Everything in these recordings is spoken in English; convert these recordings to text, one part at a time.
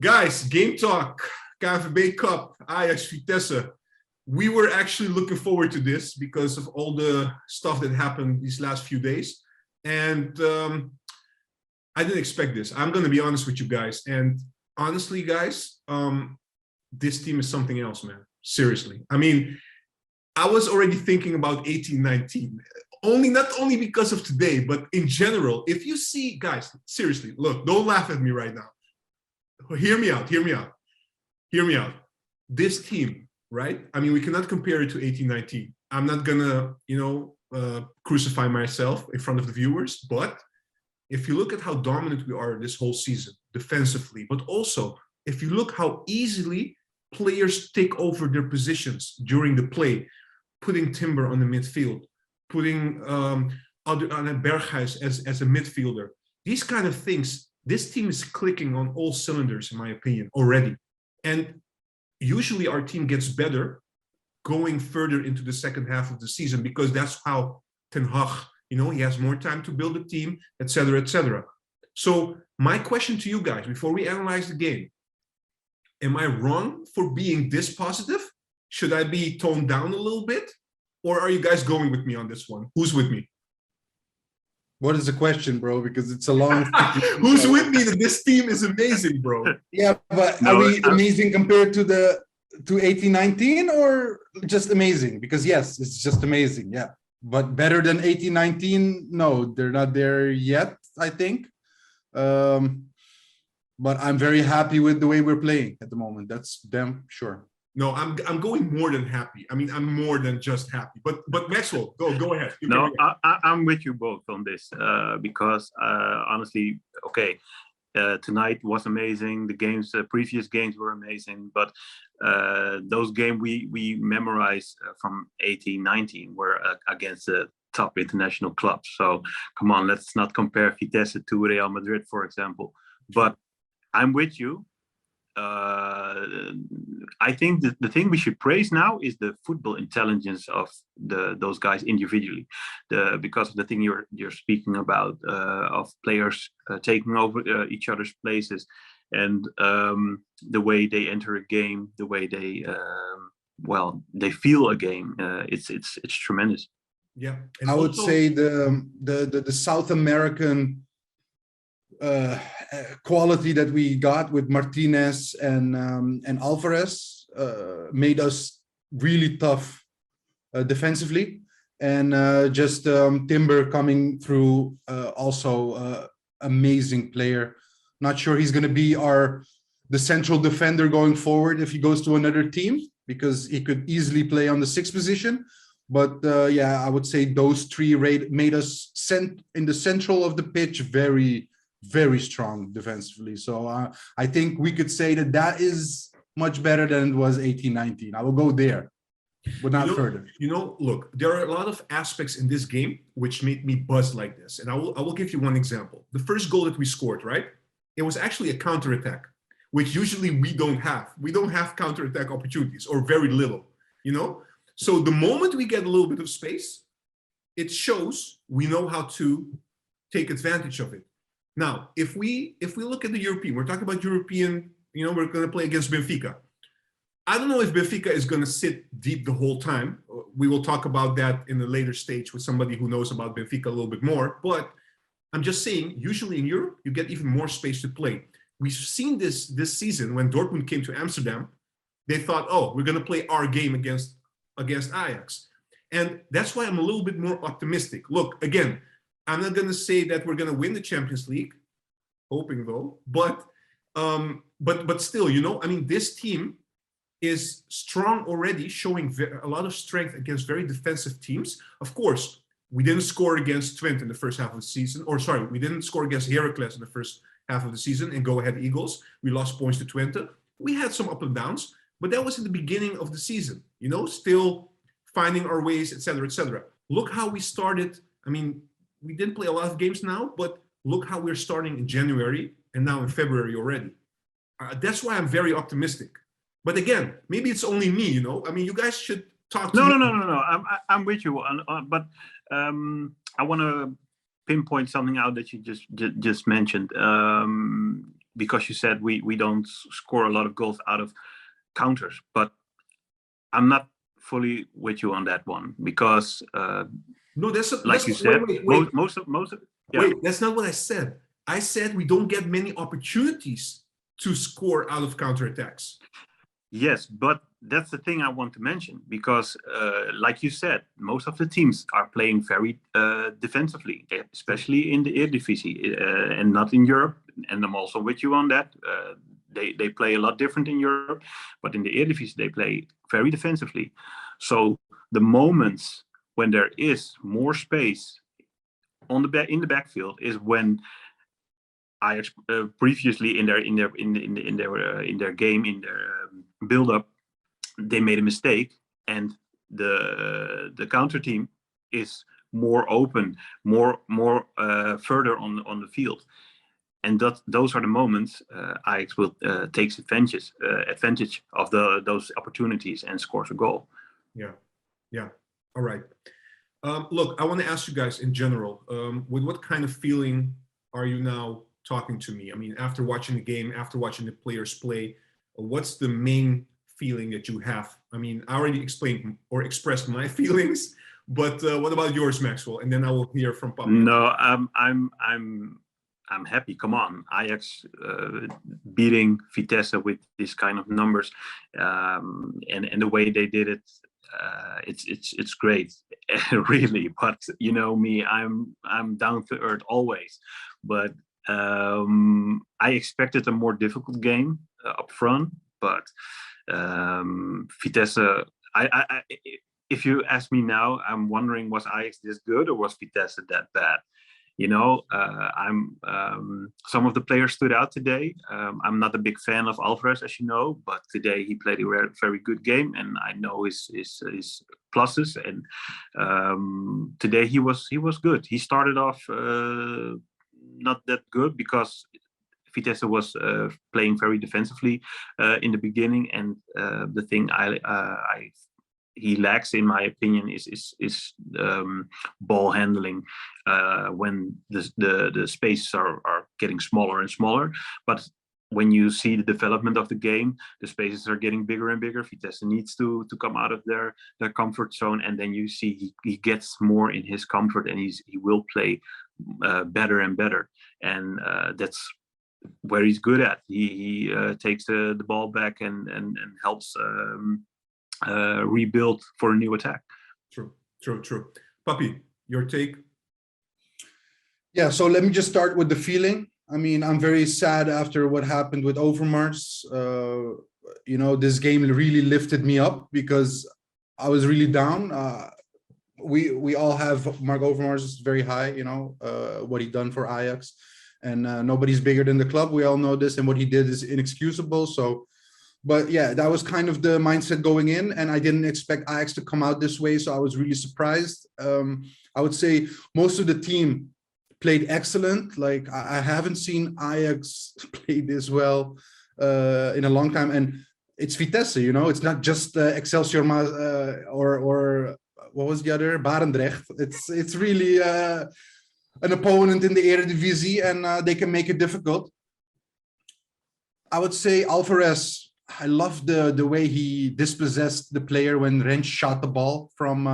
Guys, Game Talk, KNVB Cup, Ajax, Vitesse. We were actually looking forward to this because of all the stuff that happened these last few days. And I didn't expect this. I'm going to be honest with you guys. And honestly, guys, this team is something else, man. Seriously. I mean, I was already thinking about 18-19. Not only because of today, but in general. If you see, guys, seriously, look, don't laugh at me right now. Hear me out. This team, right? I mean, we cannot compare it to 18-19. I'm not gonna, crucify myself in front of the viewers, but if you look at how dominant we are this whole season, defensively, but also if you look how easily players take over their positions during the play, putting Timber on the midfield, putting Berghuis as a midfielder, these kind of things, this team is clicking on all cylinders, in my opinion, already. And usually our team gets better going further into the second half of the season because that's how Ten Hag, he has more time to build a team, etc., etc. So my question to you guys, before we analyze the game, am I wrong for being this positive? Should I be toned down a little bit? Or are you guys going with me on this one? Who's with me? What is the question, bro? Because it's a long... Who's with me that this team is amazing, bro? Yeah, but are we amazing compared to 18-19 or just amazing? Because yes, it's just amazing, yeah. But better than 18-19? No, they're not there yet, I think. But I'm very happy with the way we're playing at the moment. That's damn sure. No, I'm going more than happy. I mean, I'm more than just happy. But Maxwell, go ahead. No, I'm with you both on this because honestly, okay, tonight was amazing. The previous games were amazing, but those games we memorized from 18-19 were against the top international clubs. So come on, let's not compare Vitesse to Real Madrid, for example. But I'm with you. I think the thing we should praise now is the football intelligence of those guys individually, because of the thing you're speaking about of players taking over each other's places, and the way they enter a game, the way they feel a game. It's tremendous. Yeah, and I would say the South American quality that we got with Martinez and Alvarez made us really tough defensively, and just Timber coming through, also amazing player. Not sure he's going to be the central defender going forward if he goes to another team, because he could easily play on the 6th position. But yeah, I would say those three made us in the central of the pitch very, very strong defensively. So I think we could say that is much better than it was 18-19. I will go there, but not further. Look, there are a lot of aspects in this game which made me buzz like this. And I will give you one example. The first goal that we scored, right? It was actually a counterattack, which usually we don't have. We don't have counterattack opportunities, or very little, So the moment we get a little bit of space, it shows we know how to take advantage of it. Now, if we look at the European, we're talking about European, we're going to play against Benfica. I don't know if Benfica is going to sit deep the whole time. We will talk about that in a later stage with somebody who knows about Benfica a little bit more. But I'm just saying, usually in Europe, you get even more space to play. We've seen this season when Dortmund came to Amsterdam. They thought, oh, we're going to play our game against Ajax. And that's why I'm a little bit more optimistic. Look, again, I'm not going to say that we're going to win the Champions League, hoping though, but still, I mean, this team is strong already, showing a lot of strength against very defensive teams. Of course, we didn't score against Twente in the first half of the season, we didn't score against Heracles in the first half of the season and go ahead Eagles. We lost points to Twente. We had some up and downs, but that was in the beginning of the season, still finding our ways, etc., etc. Look how we started. I mean, we didn't play a lot of games now, but look how we're starting in January and now in February already. That's why I'm very optimistic. But again, maybe it's only me, I mean, you guys should talk to me. No. I'm with you. But I want to pinpoint something out that you just mentioned. because you said we don't score a lot of goals out of counters, but I'm not fully with you on that one because, No, like you said, wait, most of yeah. wait. That's not what I said. I said we don't get many opportunities to score out of counterattacks. Yes, but that's the thing I want to mention because, like you said, most of the teams are playing very defensively, especially in the Eredivisie and not in Europe. And I'm also with you on that. They play a lot different in Europe, but in the Eredivisie they play very defensively. So the moments when there is more space on the in the backfield is when Ajax previously in their game, in their build-up, they made a mistake, and the counter team is more open, more further on the field, and those are the moments Ajax will takes advantage of those opportunities and scores a goal. Yeah. All right. Look, I want to ask you guys in general, with what kind of feeling are you now talking to me? I mean, after watching the game, after watching the players play, what's the main feeling that you have? I mean, I already explained or expressed my feelings, but what about yours, Maxwell? And then I will hear from Papa. No, I'm happy. Come on, Ajax beating Vitesse with this kind of numbers, and the way they did it, it's great, really. But you know me, I'm down to earth always, but I expected a more difficult game up front, but Vitesse. If you ask me now, I'm wondering, was Ajax this good or was Vitesse that bad? You know, some of the players stood out today. I'm not a big fan of Alvarez, as you know, but today he played a very good game, and I know his pluses. And today he was good. He started off not that good because Vitesse was playing very defensively in the beginning, and the thing he lacks, in my opinion, is ball handling when the spaces are getting smaller and smaller. But when you see the development of the game, the spaces are getting bigger and bigger. Vitesse needs to come out of their comfort zone, and then you see he gets more in his comfort, and he will play better and better, and that's where he's good at. He takes the ball back and helps rebuild for a new attack. True. Papi, your take? Yeah, so let me just start with the feeling. I mean, I'm very sad after what happened with Overmars. You know, this game really lifted me up because I was really down. We all have Mark Overmars very high, you know, what he done for Ajax. And nobody's bigger than the club. We all know this, and what he did is inexcusable. So, but yeah, that was kind of the mindset going in, and I didn't expect Ajax to come out this way. So I was really surprised. I would say most of the team played excellent. Like I haven't seen Ajax play this well in a long time, and it's Vitesse. You know, it's not just Excelsior or what was the other, Barendrecht. It's really an opponent in the Eredivisie, and they can make it difficult. I would say Alvarez. I love the way he dispossessed the player when Rensch shot the ball from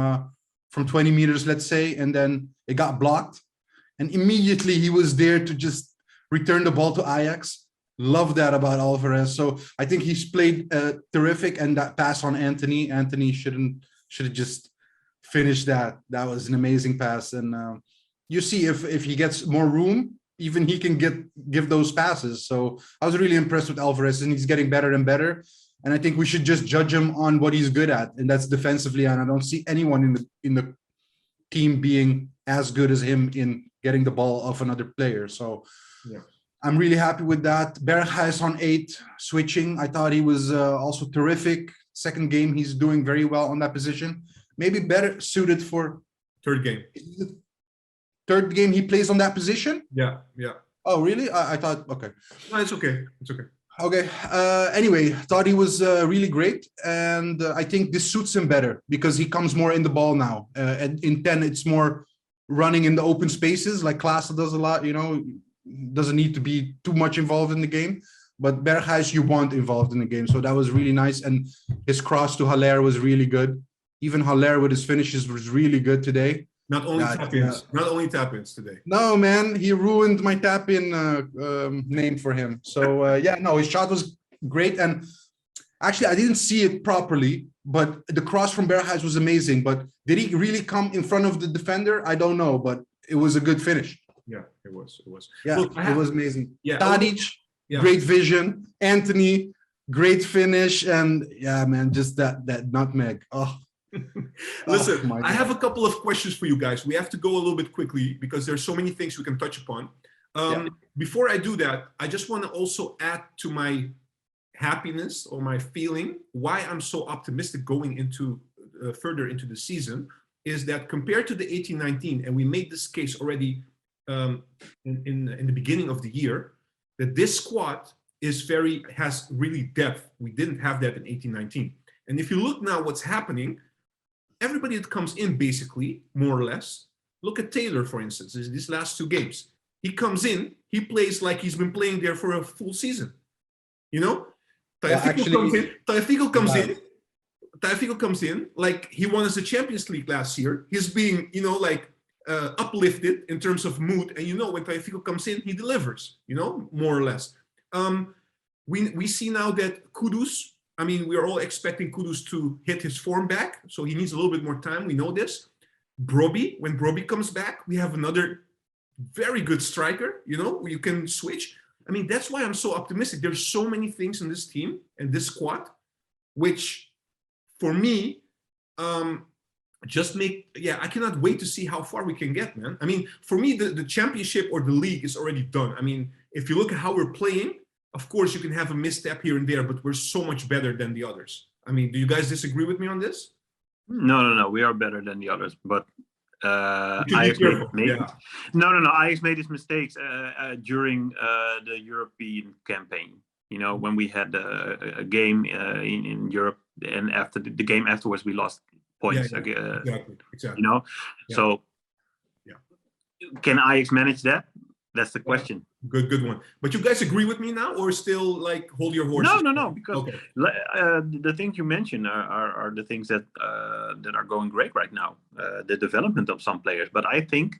20 meters, let's say, and then it got blocked. And immediately he was there to just return the ball to Ajax. Love that about Alvarez. So I think he's played terrific, and that pass on Anthony should have just finished that. That was an amazing pass. And you see if he gets more room, even he can give those passes. So I was really impressed with Alvarez, and he's getting better and better. And I think we should just judge him on what he's good at, and that's defensively. And I don't see anyone in the team being as good as him in getting the ball off another player. So yeah, I'm really happy with that. Berghuis on 8, switching. I thought he was also terrific. Second game, he's doing very well on that position. Maybe better suited for third game. Third game he plays on that position? Yeah. Oh, really? I thought, okay. No, it's okay. Okay. Anyway, thought he was really great. And I think this suits him better because he comes more in the ball now. And in 10, it's more running in the open spaces like Klaassen does a lot, you know. doesn't need to be too much involved in the game. But Berghuis, you want involved in the game. So that was really nice. And his cross to Hillier was really good. Even Hillier with his finishes was really good today. Not only tap-ins, not only tap-ins today. No, man, he ruined my tap-in name for him. So yeah, no, his shot was great. And actually, I didn't see it properly, but the cross from Berghuis was amazing. But did he really come in front of the defender? I don't know, but it was a good finish. Yeah, it was. It was. Yeah, Look, it was amazing. Yeah, Tadic, great vision. Anthony, great finish. And yeah, man, just that nutmeg. Oh. Listen, oh I have a couple of questions for you guys. We have to go a little bit quickly because there's so many things we can touch upon. Before I do that, I just want to also add to my happiness or my feeling why I'm so optimistic going into further into the season is that compared to the 18-19, and we made this case already in the beginning of the year, that this squad has really depth. We didn't have that in 18-19. And if you look now what's happening, everybody that comes in basically, more or less, look at Taylor, for instance, these last two games. He comes in, he plays like he's been playing there for a full season. You know? Tagliafico comes in like he won us the Champions League last year. He's being, you know, like uplifted in terms of mood. And you know, when Tagliafico comes in, he delivers, you know, more or less. We see now that Kudus, I mean, we're all expecting Kudus to hit his form back. So he needs a little bit more time. We know this. Brobbey, when Brobbey comes back, we have another very good striker, you know, you can switch. I mean, that's why I'm so optimistic. There's so many things in this team and this squad, which for me, just I cannot wait to see how far we can get, man. I mean, for me, the championship or the league is already done. I mean, if you look at how we're playing, of course, you can have a misstep here and there, but we're so much better than the others. I mean, do you guys disagree with me on this? No. We are better than the others, but Ajax made his mistakes during the European campaign. You know, when we had a game in Europe, and after the game afterwards, we lost points. Exactly. You know, so can Ajax manage that? That's the question. Good one. But you guys agree with me now, or still like hold your horses? No. Because the things you mentioned are the things that are going great right now. The development of some players, but I think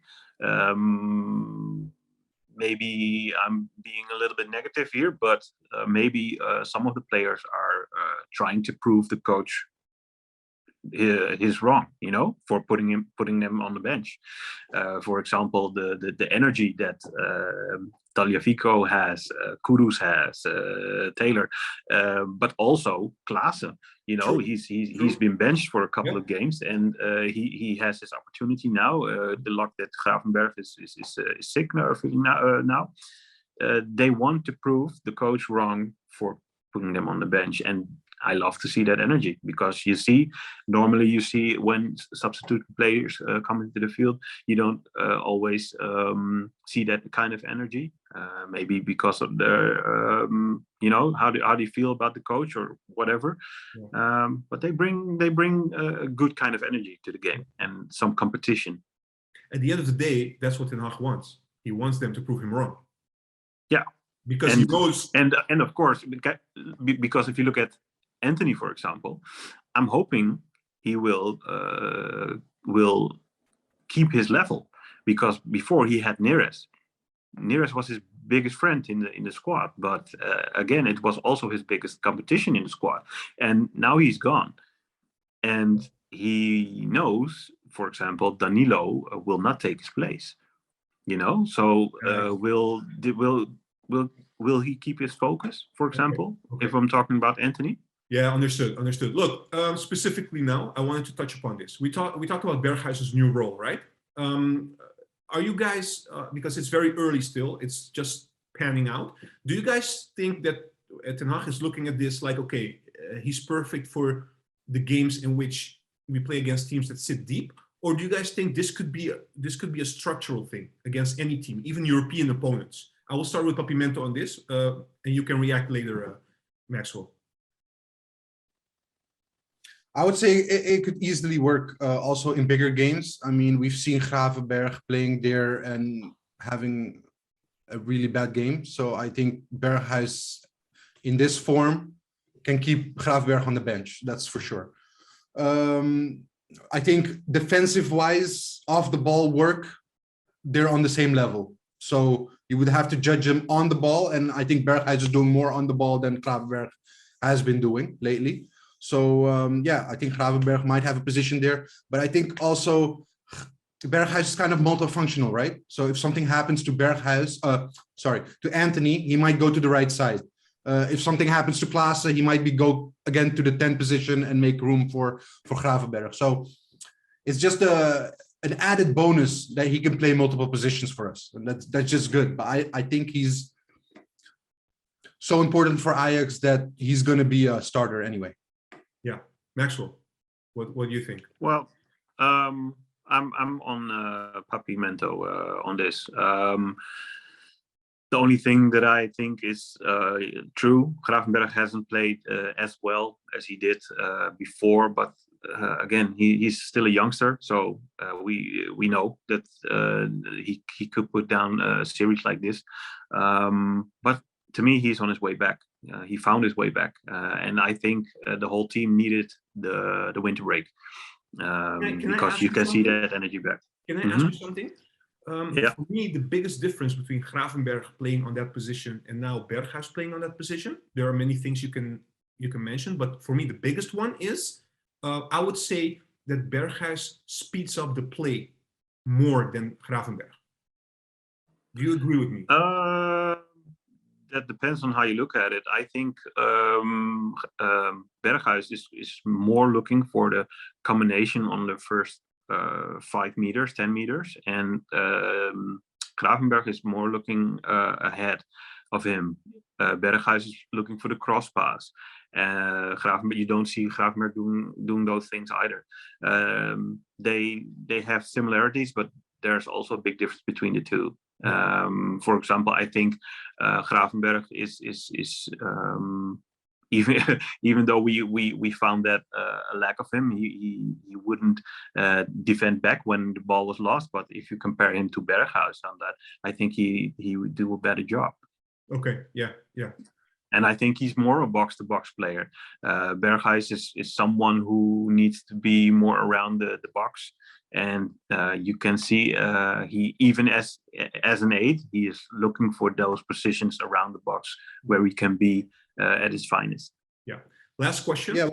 maybe I'm being a little bit negative here, but maybe some of the players are trying to prove the coach is wrong, you know, for putting them on the bench. For example, the energy that Tagliafico has, Kudus has, Taylor, but also Klaassen. You know, he's been benched for a couple of games, and he has his opportunity now. The luck that Gravenberg is sick now. They want to prove the coach wrong for putting them on the bench, and I love to see that energy, because normally you see when substitute players come into the field, you don't always see that kind of energy. Maybe because of the, you know, how do you feel about the coach or whatever. But they bring a good kind of energy to the game and some competition. At the end of the day, that's what Ten Hag wants. He wants them to prove him wrong. Yeah. Because he knows. And of course, because if you look at Anthony, for example, I'm hoping he will keep his level, because before he had Neres. Neres was his biggest friend in the squad, but again, it was also his biggest competition in the squad, and now he's gone, and he knows, for example, Danilo will not take his place. You know, so will he keep his focus, for example, if I'm talking about Anthony? Yeah, understood. Look, specifically now, I wanted to touch upon this. We talked about Berghuis's new role, right? Are you guys, because it's very early still, it's just panning out. Do you guys think that Ten Hag is looking at this like, okay, he's perfect for the games in which we play against teams that sit deep? Or do you guys think this could be a structural thing against any team, even European opponents? I will start with Papimento on this, and you can react later, Maxwell. I would say it could easily work also in bigger games. I mean, we've seen Gravenberg playing there and having a really bad game. So I think Berghuis in this form can keep Gravenberch on the bench. That's for sure. I think defensive-wise, off the ball work, they're on the same level. So you would have to judge him on the ball, and I think Berghuis is doing more on the ball than Gravenberch has been doing lately. So yeah, I think Gravenberch might have a position there, but I think also Berghuis is kind of multifunctional, right? So if something happens to to Anthony, he might go to the right side. If something happens to Klaassen, he might go again to the 10 position and make room for Gravenberch. So it's just an added bonus that he can play multiple positions for us, and that's just good. But I think he's so important for Ajax that he's going to be a starter anyway. Yeah, Maxwell, what do you think? Well, I'm on Papi Mento on this. The only thing that I think is true, Gravenberch hasn't played as well as he did before, but again, he's still a youngster, so we know that he could put down a series like this. But to me, he's on his way back. He found his way back, and I think the whole team needed the winter break because you can see that energy back. Can I ask you something? Yeah. For me, the biggest difference between Gravenberch playing on that position and now Berghuis playing on that position, there are many things you can mention, but for me, the biggest one is I would say that Berghuis speeds up the play more than Gravenberch. Do you agree with me? That depends on how you look at it. I think Berghuis is more looking for the combination on the first 5 meters, 10 meters, and Gravenberch is more looking ahead of him. Berghuis is looking for the cross pass. Gravenberch, you don't see Gravenberch doing those things either. They have similarities, but there's also a big difference between the two. For example, I think Gravenberch is even though we found that a lack of him, he wouldn't defend back when the ball was lost. But if you compare him to Berghuis on that, I think he would do a better job. Okay, yeah. And I think he's more a box-to-box player. Berghuis is someone who needs to be more around the box. And you can see he, even as an 8, he is looking for those positions around the box where he can be at his finest. Yeah. Last question. Yeah.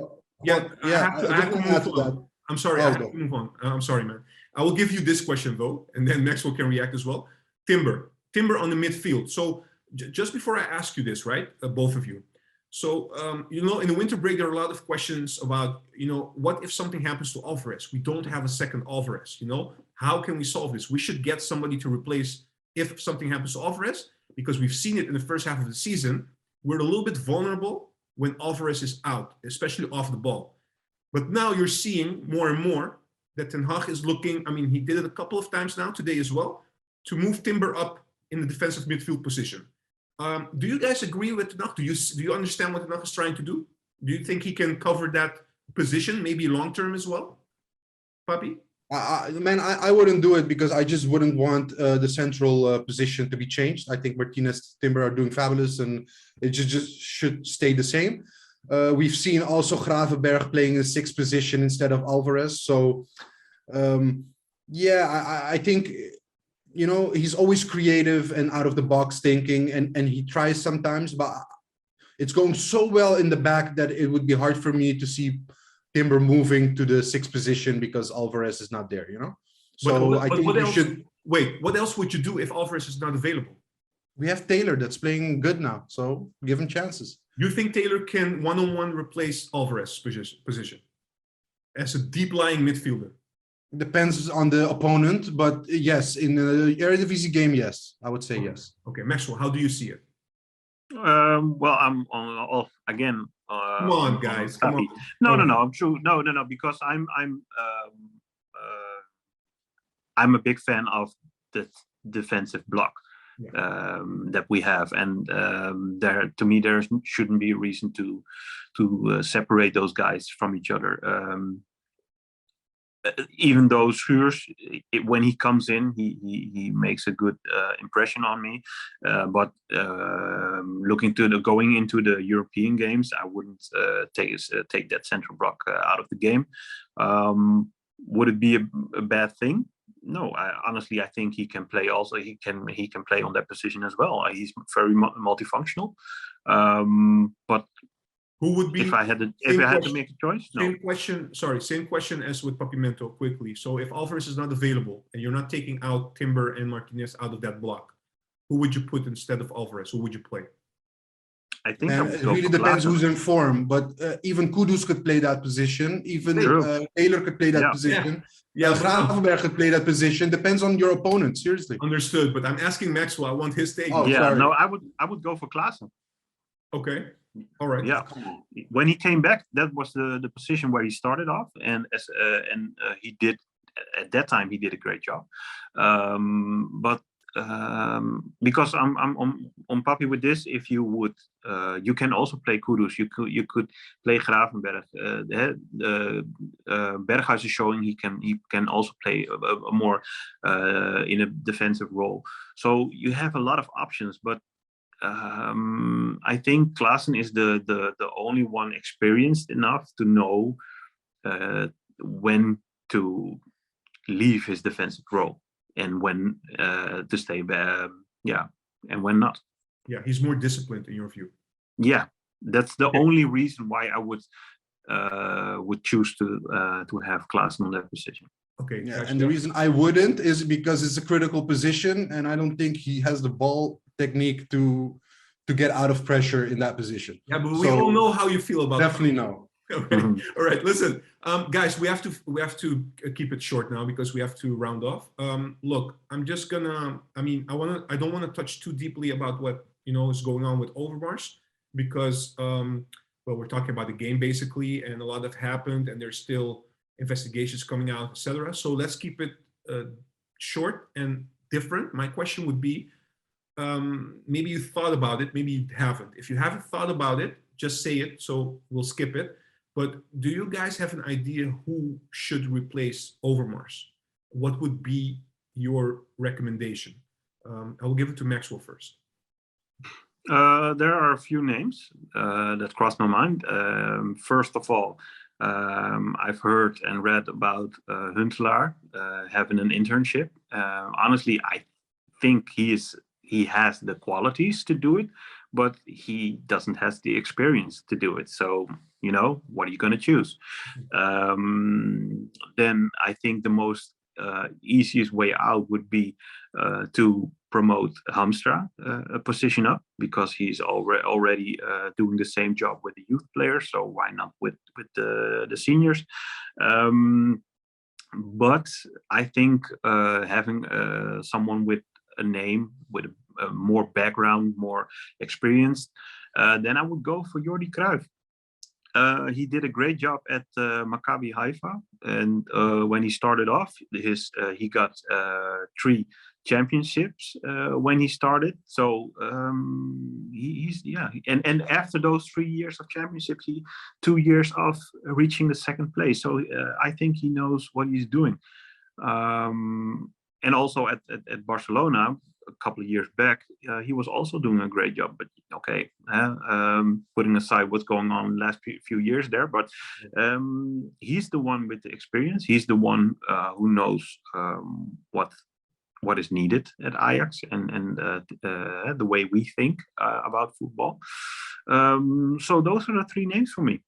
I have to move on. I'm sorry. I have to move on. I'm sorry, man. I will give you this question though, and then Maxwell can react as well. Timber on the midfield. So just before I ask you this, right, both of you. So, in the winter break, there are a lot of questions about, what if something happens to Alvarez? We don't have a second Alvarez, how can we solve this? We should get somebody to replace if something happens to Alvarez, because we've seen it in the first half of the season. We're a little bit vulnerable when Alvarez is out, especially off the ball. But now you're seeing more and more that Ten Hag is looking, he did it a couple of times now, today as well, to move Timber up in the defensive midfield position. Do you guys agree with Ten Hag? Do you understand what Ten Hag is trying to do? Do you think he can cover that position, maybe long term as well? Papi? I wouldn't do it because I just wouldn't want the central position to be changed. I think Martinez, Timber are doing fabulous, and it just should stay the same. We've seen also Gravenberch playing in the 6th position instead of Alvarez. So, I think, he's always creative and out of the box thinking, and he tries sometimes, but it's going so well in the back that it would be hard for me to see Timber moving to the 6th position because Alvarez is not there, So I think we should wait. What else would you do if Alvarez is not available? We have Taylor that's playing good now, so give him chances. You think Taylor can one-on-one replace Alvarez's position as a deep-lying midfielder? Depends on the opponent, but yes, in the Eredivisie game, yes, I would say yes. Okay, Maxwell, how do you see it? Well, I'm on again. Come on, guys. Come on. No. I'm true. No. Because I'm a big fan of the defensive block that we have, and to me there shouldn't be a reason to separate those guys from each other. even though Schuurs, when he comes in, he makes a good impression on me. But looking to going into the European games, I wouldn't take that central block out of the game. Would it be a bad thing? No, honestly, I think he can play. Also, he can play on that position as well. He's very multifunctional. But who would be if I had to make a choice? No. Same question as with Papimento quickly. So if Alvarez is not available and you're not taking out Timber and Martinez out of that block, who would you put instead of Alvarez? Who would you play? I think it really depends who's in form, but even Kudus could play that position. Even Taylor could play that position. Gravenberg could play that position. Depends on your opponent. Seriously. Understood. But I'm asking Maxwell. I want his take. Oh, yeah. sorry. No, I would go for Klaassen. Okay. All right. Yeah. When he came back, that was the position where he started off, and he did at that time he did a great job. But because I'm on Papi with this, if you would, you can also play Kudus. You could play Gravenberg. Berghuis is showing he can also play a more in a defensive role. So you have a lot of options, but I think Klaassen is the only one experienced enough to know when to leave his defensive role and when to stay back, and when not. Yeah, he's more disciplined in your view. Yeah, that's the only reason why I would choose to have Klaassen on that position. Okay. Yeah, and the reason I wouldn't is because it's a critical position, and I don't think he has the ball technique to get out of pressure in that position. Yeah, but we all know how you feel about definitely no. Okay. All right. Listen, guys, we have to keep it short now because we have to round off. Look, I'm just gonna. I don't want to touch too deeply about what is going on with Overmars because we're talking about the game basically, and a lot have happened, and there's still investigations coming out, etc. So let's keep it short and different. My question would be, maybe you thought about it, maybe you haven't. If you haven't thought about it, just say it. So we'll skip it. But do you guys have an idea who should replace Overmars? What would be your recommendation? I will give it to Maxwell first. There are a few names that crossed my mind. First of all, I've heard and read about Huntelaar having an internship. Honestly, I think he has the qualities to do it, but he doesn't have the experience to do it. So, what are you going to choose? Then I think the most easiest way out would be to promote Hamstra a position up, because he's already doing the same job with the youth players. So why not with the seniors? But I think having someone with a name, with a more background, more experienced, then I would go for Jordi Cruijff. He did a great job at Maccabi Haifa, and when he started off, he got 3 championships when he started. So and after those 3 years of championships, 2 years of reaching the 2nd place. So I think he knows what he's doing. And also at Barcelona, a couple of years back, he was also doing a great job. But okay, putting aside what's going on in the last few years there, but he's the one with the experience. He's the one who knows what is needed at Ajax and the way we think about football. So those are the 3 names for me.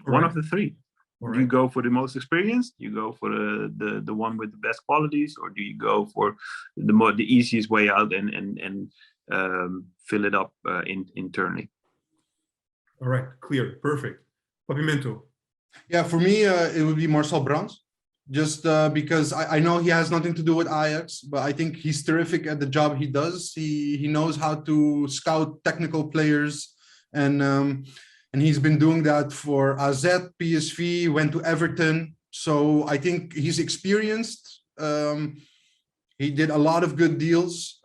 One of the 3. Right. You go for the most experienced, you go for the one with the best qualities, or do you go for the easiest way out and fill it up internally? All right, clear, perfect. Papimento. Yeah, for me, it would be Marcel Brands, just because I know he has nothing to do with Ajax, but I think he's terrific at the job he does. He knows how to scout technical players, and he's been doing that for AZ, PSV, went to Everton. So I think he's experienced. He did a lot of good deals.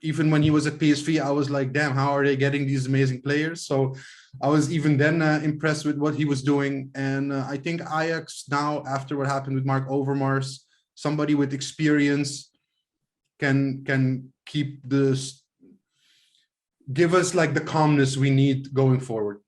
Even when he was at PSV, I was like, damn, how are they getting these amazing players? So I was even then impressed with what he was doing. And I think Ajax now, after what happened with Mark Overmars, somebody with experience can keep this, give us like the calmness we need going forward.